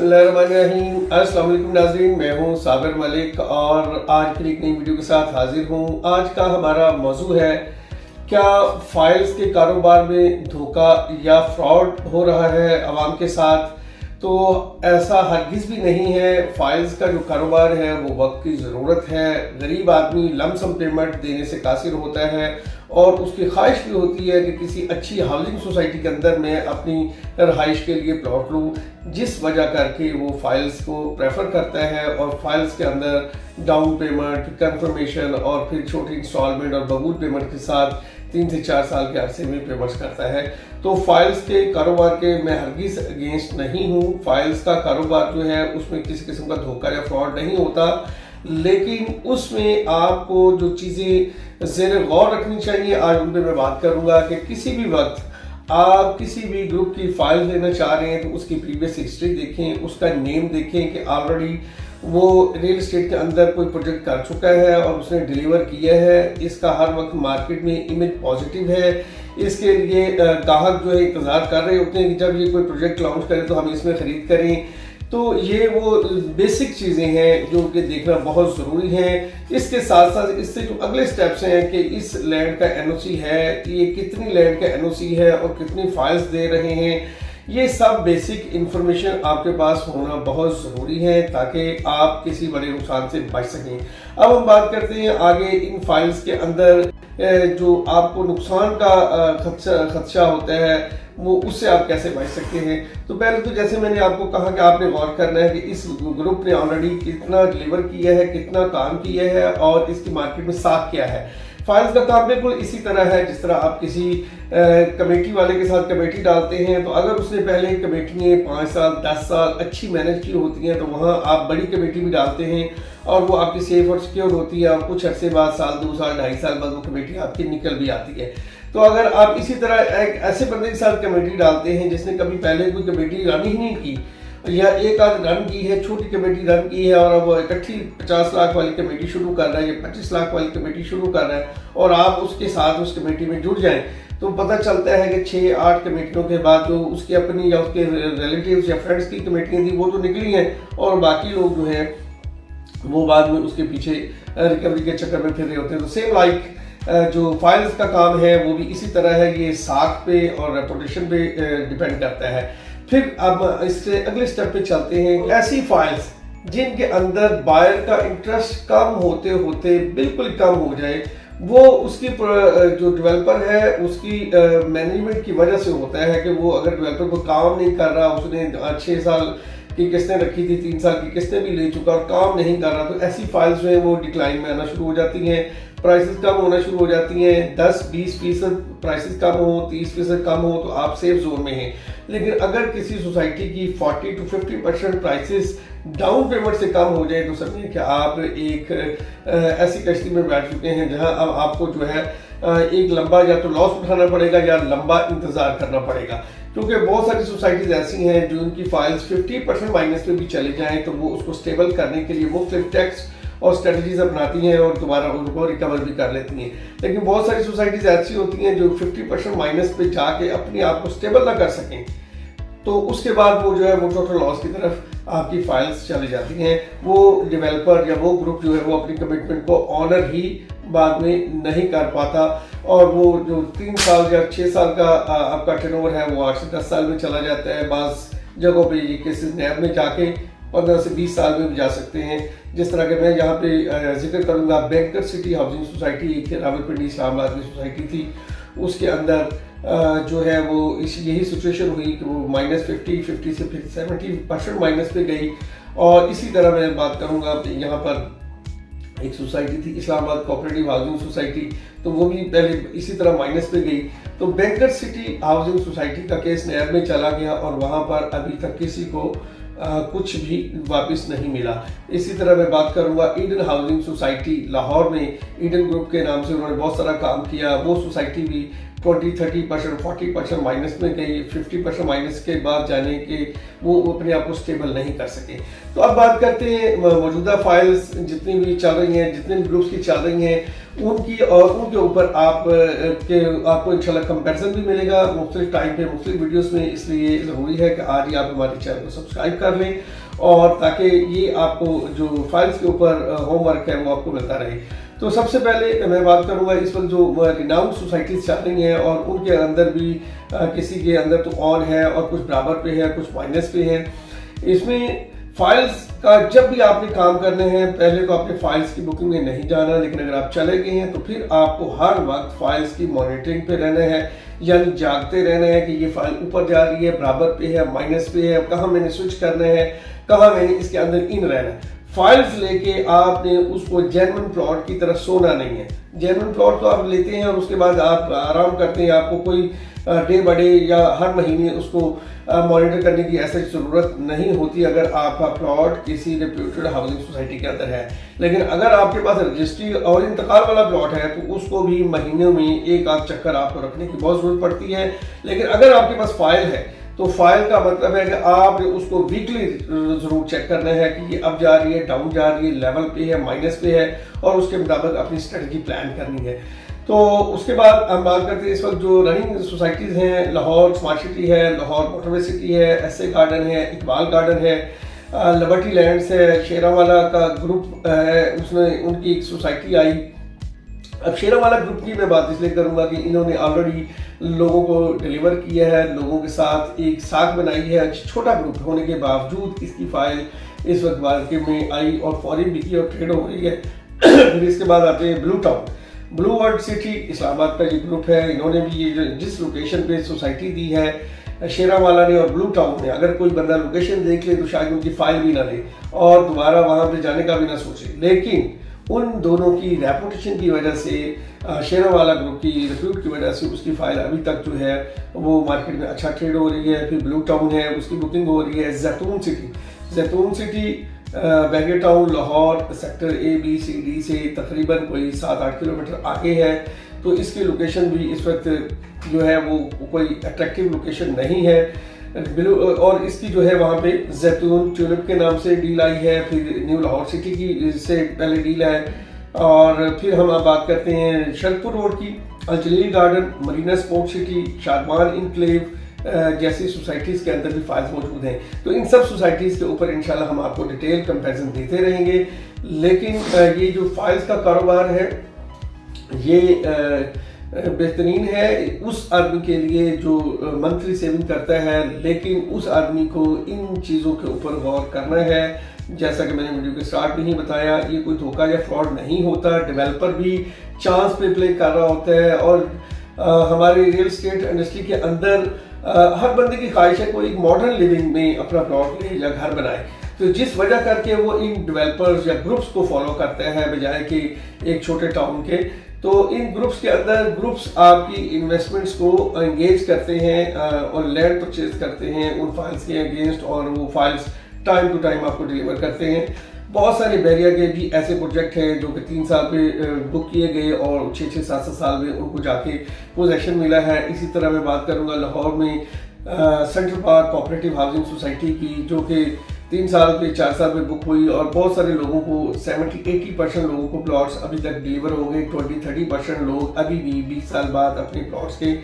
बिस्मिल्लाहिर्रहमानिर्रहीम। अस्सलाम वालेकुम नाज़रीन, मैं हूं साबिर मलिक और आज की एक नई वीडियो के साथ हाजिर हूं। आज का हमारा मौजू है, क्या फाइल्स के कारोबार में धोखा या फ्रॉड हो रहा है आवाम के साथ। तो ऐसा हरगिज़ भी नहीं है। फाइल्स का जो कारोबार है वो वक्त की ज़रूरत है। गरीब आदमी लमसम पेमेंट देने से कासिर होता है और उसकी ख्वाहिश भी होती है कि किसी अच्छी हाउसिंग सोसाइटी के अंदर मैं अपनी रहाइश के लिए प्लॉट लूँ, जिस वजह करके वो फाइल्स को प्रेफर करता है और फाइल्स के अंदर डाउन पेमेंट, कंफर्मेशन और फिर छोटी इंस्टॉलमेंट और बगूल पेमेंट के साथ 3 से 4 साल के अरसे में पेमेंट्स करता है। तो फाइल्स के कारोबार के मैं हरगिज़ अगेंस्ट नहीं हूँ। फाइल्स का कारोबार जो है उसमें किसी किस्म का धोखा या फ्रॉड नहीं होता, लेकिन उसमें आपको जो चीज़ें ज़ेर गौर रखनी चाहिए, आज उन पर मैं बात करूँगा कि किसी भी वक्त आप किसी भी ग्रुप की फाइल लेना चाह रहे हैं तो उसकी प्रीवियस हिस्ट्री देखें, उसका नेम देखें कि ऑलरेडी वो रियल एस्टेट के अंदर कोई प्रोजेक्ट कर चुका है और उसने डिलीवर किया है। इसका हर वक्त मार्केट में इमेज पॉजिटिव है। इसके लिए ग्राहक जो है इंतज़ार कर रहे होते हैं कि जब ये कोई प्रोजेक्ट लॉन्च करे तो हम इसमें ख़रीद करें। तो ये वो बेसिक चीज़ें हैं जो कि देखना बहुत ज़रूरी है। इसके साथ साथ इससे जो अगले स्टेप्स हैं कि इस लैंड का एनओसी है, ये कितनी लैंड का एनओसी है और कितनी फाइल्स दे रहे हैं, ये सब बेसिक इंफॉर्मेशन आपके पास होना बहुत ज़रूरी है ताकि आप किसी बड़े नुकसान से बच सकें। अब हम बात करते हैं आगे इन फाइल्स के अंदर जो आपको नुकसान का खदशा होता है वो उससे आप कैसे बच सकते हैं। तो पहले तो जैसे मैंने आपको कहा कि आपने गौर करना है कि इस ग्रुप ने ऑलरेडी कितना डिलीवर किया है, कितना काम किया है और इसकी मार्केट में साख क्या है। फाइल्स का काम बिल्कुल इसी तरह है जिस तरह आप किसी कमेटी वाले के साथ कमेटी डालते हैं। तो अगर उसने पहले कमेटियाँ 5 साल 10 साल अच्छी मैनेज की होती हैं तो वहाँ आप बड़ी कमेटी भी डालते हैं और वो आपकी सेफ और सिक्योर होती है और कुछ अरसे बाद साल 2 साल 2.5 साल बाद वो कमेटी आपकी निकल भी आती है। तो अगर आप इसी तरह एक ऐसे बंदे के साथ कमेटी डालते हैं जिसने कभी पहले कोई कमेटी रन ही नहीं की या एक आध रन की है, छोटी कमेटी रन की है और अब इकट्ठी 50 लाख वाली कमेटी शुरू कर रहा है या 25 लाख वाली कमेटी शुरू कर रहा है और आप उसके साथ उस कमेटी में जुड़ जाएं, तो पता चलता है कि 6-8 कमेटियों के बाद जो उसकी अपनी या उसके रिलेटिव्स या फ्रेंड्स की कमेटियाँ थी वो तो निकली हैं और बाकी लोग जो हैं वो बाद में उसके पीछे रिकवरी के चक्कर में फिर रहे होते हैं। तो सेम लाइक जो फाइल्स का काम है वो भी इसी तरह है, ये साख पे और रेपुटेशन पे डिपेंड करता है। फिर अब इससे अगले स्टेप पे चलते हैं। ऐसी फाइल्स जिनके अंदर बायर का इंटरेस्ट कम होते होते बिल्कुल कम हो जाए, वो उसकी जो डेवलपर है उसकी मैनेजमेंट की वजह से होता है कि वो अगर डेवलपर को काम नहीं कर रहा, उसने 6 साल की किस्तें रखी थी, 3 साल की किस्तें भी ले चुका और काम नहीं कर रहा, तो ऐसी फाइल्स जो है वो डिक्लाइन में आना शुरू हो जाती हैं, प्राइसेस कम होना शुरू हो जाती हैं। 10-20% प्राइसेस कम हो, 30% कम हो तो आप सेफ जोन में हैं। लेकिन अगर किसी सोसाइटी की 40 to 50% प्राइसेस डाउन पेमेंट से कम हो जाए तो समझिए कि आप एक ऐसी कश्ती में बैठ चुके हैं जहां अब आपको जो है एक लंबा या तो लॉस उठाना पड़ेगा या लंबा इंतजार करना पड़ेगा। क्योंकि बहुत सारी सोसाइटीज ऐसी हैं जो उनकी फाइल्स 50% माइनस में भी चले जाएं तो वो उसको स्टेबल करने के लिए मुख्तलिफ टैक्स और स्ट्रेटजीज अपनाती हैं और दोबारा उनको रिकवर भी कर लेती हैं। लेकिन बहुत सारी सोसाइटीज ऐसी होती हैं जो 50% माइनस पे जाके अपने आप को स्टेबल ना कर सकें, तो उसके बाद वो जो है वो टोटल लॉस की तरफ आपकी फाइल्स चली जाती हैं। वो डेवलपर या वो ग्रुप जो है वो अपनी कमिटमेंट को ऑनर ही बाद में नहीं कर पाता और वो जो 3 साल या 6 साल का आपका टर्नओवर है वो 8 से 10 साल में चला जाता है। बाज़ जगहों पे ये केसेस नैब में जाके 15 से 20 साल में भी जा सकते हैं। जिस तरह के मैं यहाँ पे जिक्र करूँगा, बैंकर सिटी हाउसिंग सोसाइटी एक रावलपिंडी इस्लामाबाद की सोसाइटी थी, उसके अंदर जो है वो यही सिचुएशन हुई कि वो -50 से फिर 70% माइनस पे गई। और इसी तरह मैं बात करूँगा यहाँ पर एक सोसाइटी थी इस्लामाबाद कोऑपरेटिव हाउसिंग सोसाइटी, तो वो भी पहले इसी तरह माइनस पे गई। तो बैंकर सिटी हाउसिंग सोसाइटी का केस नैब में चला गया और वहाँ पर अभी तक किसी को कुछ भी वापस नहीं मिला। इसी तरह मैं बात करूंगा ईडन हाउसिंग सोसाइटी लाहौर में, ईडन ग्रुप के नाम से उन्होंने बहुत सारा काम किया। वो सोसाइटी भी 20-30% 40% माइनस में गई, 50% माइनस के बाद जाने के वो अपने आप को स्टेबल नहीं कर सके। तो अब बात करते हैं मौजूदा फाइल्स जितनी भी चल रही हैं, जितने भी ग्रुप्स की चल रही हैं, उनकी और उनके ऊपर आपको इंशाल्लाह कंपैरिजन भी मिलेगा मुख्तलिफ टाइम पे मुख्तलिफ वीडियोस में। इसलिए ज़रूरी है कि आज ही आप हमारे चैनल को सब्सक्राइब कर लें और ताकि ये आपको जो फाइल्स के ऊपर होमवर्क है वो आपको मिलता रहे। तो सबसे पहले मैं बात करूंगा इस वक्त जो रिनाउंड सोसाइटीज चल रही हैं और उनके अंदर भी किसी के अंदर तो ऑन है और कुछ बराबर पे है, कुछ माइनस पे है। इसमें फाइल्स का जब भी आपने काम करने हैं, पहले तो आपने फाइल्स की बुकिंग में नहीं जाना, लेकिन अगर आप चले गए हैं तो फिर आपको हर वक्त फाइल्स की मॉनिटरिंग पे रहना है, यानी जागते रहना है कि ये फाइल ऊपर जा रही है, बराबर पे है, माइनस पे है, कहाँ मैंने स्विच करना है, कहाँ मैंने इसके अंदर इन रहना है। फाइल्स लेके आपने उसको जेन्युइन प्लॉट की तरह सोना नहीं है। जेन्युइन प्लॉट तो आप लेते हैं और उसके बाद आप आराम करते हैं, आपको कोई डे बाय डे या हर महीने उसको मॉनिटर करने की ऐसी ज़रूरत नहीं होती अगर आपका प्लॉट किसी रेप्यूटेड हाउसिंग सोसाइटी के अंदर है। लेकिन अगर आपके पास रजिस्ट्री और इंतकाल वाला प्लॉट है तो उसको भी महीनों में एक आध चक्कर आपको रखने की बहुत ज़रूरत पड़ती है। लेकिन अगर आपके पास फाइल है तो फाइल का मतलब है कि आपने उसको वीकली जरूर चेक करना है कि ये अप जा रही है, डाउन जा रही है, लेवल पे है, माइनस पे है, और उसके मुताबिक अपनी स्ट्रेटजी प्लान करनी है। तो उसके बाद हम बात करते हैं इस वक्त जो रनिंग सोसाइटीज़ हैं, लाहौर स्मार्ट सिटी है, लाहौर मोटरवे सिटी है, एसए गार्डन है, इकबाल गार्डन है, लिबर्टी लैंड्स है, शेरावाला का ग्रुप है, उसमें उनकी एक सोसाइटी आई। अब शेरावाला ग्रुप की मैं बात इसलिए करूंगा कि इन्होंने ऑलरेडी लोगों को डिलीवर किया है, लोगों के साथ एक साख बनाई है। छोटा ग्रुप होने के बावजूद इसकी फाइल इस वक्त मार्केट में आई और फॉरेन बिकी और ट्रेड हो रही है। फिर इसके बाद आते हैं blue town, blue world city Islamabad का ये ग्रुप है। इन्होंने भी ये जिस लोकेशन पे सोसाइटी दी है शेरावाला ने और ब्लू टाउन ने, अगर कोई बंदा लोकेशन देख ले तो शायद उनकी फाइल भी ना ले और दोबारा वहां पे जाने का भी ना सोचे। लेकिन उन दोनों की रेपुटेशन की वजह से, शेरावाला ग्रुप की रिप्यूट की वजह से उसकी फाइल अभी तक जो है वो मार्केट में अच्छा ट्रेड हो रही है। फिर ब्लू टाउन है, उसकी बुकिंग हो रही है। जैतून सिटी बैगे टाउन लाहौर सेक्टर ABCD से तकरीबन कोई 7-8 किलोमीटर आगे है। तो इसकी लोकेशन भी इस वक्त जो है वो कोई अट्रैक्टिव लोकेशन नहीं है। और इसकी जो है वहाँ पे जैतून ट्यूलिप के नाम से डील आई है, फिर न्यू लाहौर सिटी की से पहले डील है। और फिर हम अब बात करते हैं शरकपुर रोड की, Al Jalil garden, Marina sport city, Shadman enclave जैसी सोसाइटीज़ के अंदर भी फाइल्स मौजूद हैं। तो इन सब सोसाइटीज़ के ऊपर इंशाल्लाह हम आपको डिटेल कंपैरिजन देते रहेंगे। लेकिन ये जो फाइल्स का कारोबार है ये बेहतरीन है उस आदमी के लिए जो मंथली सेविंग करता है, लेकिन उस आदमी को इन चीज़ों के ऊपर गौर करना है। जैसा कि मैंने वीडियो के स्टार्ट में ही बताया, ये कोई धोखा या फ्रॉड नहीं होता। डेवलपर भी चांस पे प्ले कर रहा होता है और हमारे रियल एस्टेट इंडस्ट्री के अंदर हर बंदे की ख्वाहिश है कोई एक मॉडर्न लिविंग में अपना प्लॉट ले या घर बनाए। तो जिस वजह करके वो इन डेवलपर्स या ग्रुप्स को फॉलो करते हैं बजाय कि एक छोटे टाउन के। तो इन ग्रुप्स के अंदर ग्रुप्स आपकी इन्वेस्टमेंट्स को एंगेज करते हैं और लैंड परचेज करते हैं उन फाइल्स के अगेंस्ट, और वो फाइल्स टाइम टू टाइम आपको डिलीवर करते हैं। बहुत सारे बहरिया के भी ऐसे प्रोजेक्ट हैं जो कि 3 साल पे बुक किए गए और 6-6, 7-7 साल में उनको जाके पोजेशन मिला है। इसी तरह मैं बात करूंगा लाहौर में central park cooperative housing society की, जो कि 3 साल पे 4 साल में बुक हुई और बहुत सारे लोगों को 70-80% लोगों को प्लॉट्स अभी तक डिलीवर हो गए। 20-30% लोग अभी भी 20 साल बाद अपने प्लॉट्स के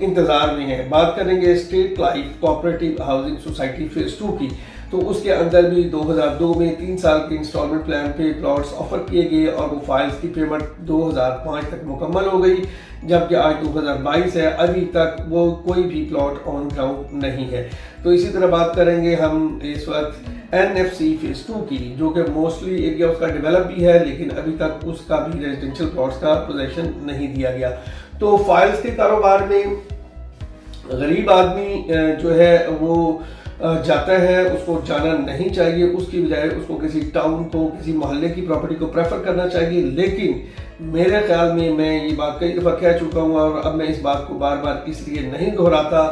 इंतजार में हैं। बात करेंगे state life cooperative housing society phase 2 की, तो उसके अंदर भी 2002 में 3 साल के इंस्टॉलमेंट प्लान पे प्लॉट्स ऑफर किए गए और वो फाइल्स की पेमेंट 2005 तक मुकम्मल हो गई, जबकि आज 2022 है, अभी तक वो कोई भी प्लॉट ऑन ग्राउंड नहीं है। तो इसी तरह बात करेंगे हम इस वक्त NFC फेज 2 की, जो कि मोस्टली एरिया उसका डेवलप भी है, लेकिन अभी तक उसका भी रेजिडेंशियल प्लॉट्स का पोजेशन नहीं दिया गया। तो फाइल्स के कारोबार में गरीब आदमी जो है वो जाता है, उसको जाना नहीं चाहिए, उसकी बजाय उसको किसी टाउन को, किसी मोहल्ले की प्रॉपर्टी को प्रेफर करना चाहिए। लेकिन मेरे ख्याल में, मैं ये बात कई दफ़ा कह चुका हूँ और अब मैं इस बात को बार बार इसलिए नहीं दोहराता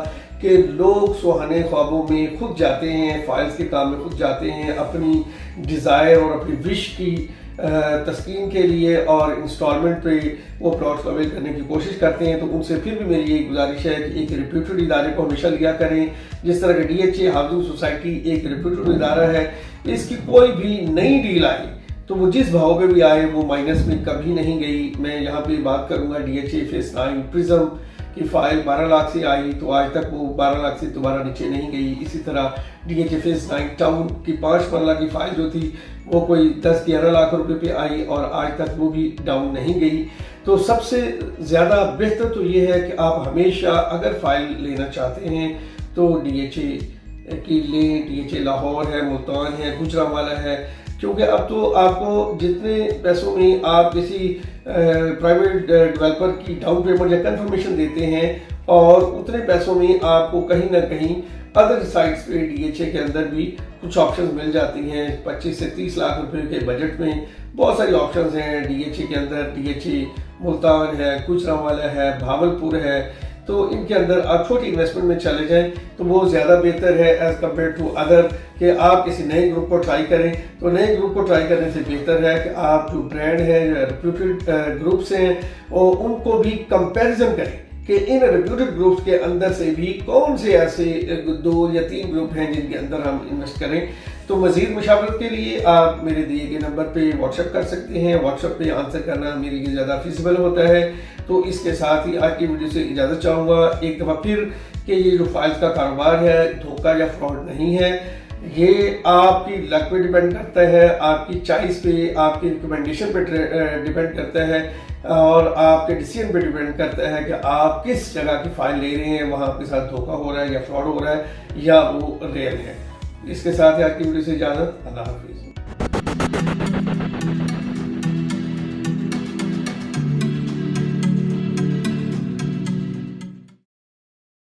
कि लोग सुहाने ख्वाबों में खुद जाते हैं, फाइल्स के काम में खुद जाते हैं अपनी डिज़ायर और अपनी विश की तस्कीन के लिए, और इंस्टॉलमेंट पे वो प्लॉट्स को अवेल करने की कोशिश करते हैं। तो उनसे फिर भी मेरी यही गुजारिश है कि एक रिप्यूटेड इदारे को हमेशा लिया करें। जिस तरह के DHA हाउसिंग सोसाइटी एक रिप्यूटेड इदारा है, इसकी कोई भी नई डील आई तो वो जिस भाव पे भी आए वो माइनस में कभी नहीं गई। मैं यहाँ पे बात करूँगा DHA फेस 9 प्रिज्म की फाइल 12 लाख से आई तो आज तक वो 12 लाख से दोबारा नीचे नहीं गई। इसी तरह DHA फेस 9 टाउन की 5 मरला की फाइल जो थी वो कोई 10-11 लाख रुपए पे आई और आज तक वो भी डाउन नहीं गई। तो सबसे ज़्यादा बेहतर तो ये है कि आप हमेशा अगर फाइल लेना चाहते हैं तो DHA की लें। DHA लाहौर है, मुल्तान है, गुजरांवाला है, क्योंकि अब तो आपको जितने पैसों में आप किसी प्राइवेट डेवलपर की डाउन पेमेंट या कंफर्मेशन देते हैं और उतने पैसों में आपको कहीं ना कहीं अदर साइट्स पे DHA के अंदर भी कुछ ऑप्शंस मिल जाती हैं। 25 से 30 लाख रुपए के बजट में बहुत सारी ऑप्शंस हैं DHA के अंदर। DHA मुल्तान है, गुजरांवाला है, भावलपुर है, तो इनके अंदर आप छोटी इन्वेस्टमेंट में चले जाएं तो वो ज़्यादा बेहतर है एज़ कम्पेयर टू अदर कि आप किसी नए ग्रुप को ट्राई करें। तो नए ग्रुप को ट्राई करने से बेहतर है कि आप जो ब्रांड है, रेप्यूटेड ग्रुप्स हैं, और उनको भी कंपैरिजन करें कि इन रेप्यूटेड ग्रुप्स के अंदर से भी कौन से ऐसे 2 या 3 ग्रुप हैं जिनके अंदर हम इन्वेस्ट करें। तो मज़ीद मशावरत के लिए आप मेरे दिए गए नंबर पे व्हाट्सएप कर सकते हैं। व्हाट्सएप पे आंसर करना मेरे लिए ज़्यादा फिजिबल होता है। तो इसके साथ ही आज की वीडियो से इजाज़त चाहूँगा एक दफ़ा फिर कि ये जो फाइल्स का कारोबार है धोखा या फ्रॉड नहीं है। ये आपकी लक पे डिपेंड करता है, आपकी चॉइस पे, आपकी रिकमेंडेशन पे डिपेंड करता है और आपके डिसीजन पे डिपेंड करता है कि आप किस जगह की फाइल ले रहे हैं, वहाँ आपके साथ धोखा हो रहा है या फ्रॉड हो रहा है या वो रियल है। इसके साथ ही आज की वीडियो से इजाज़त। अल्लाह हाफिज़।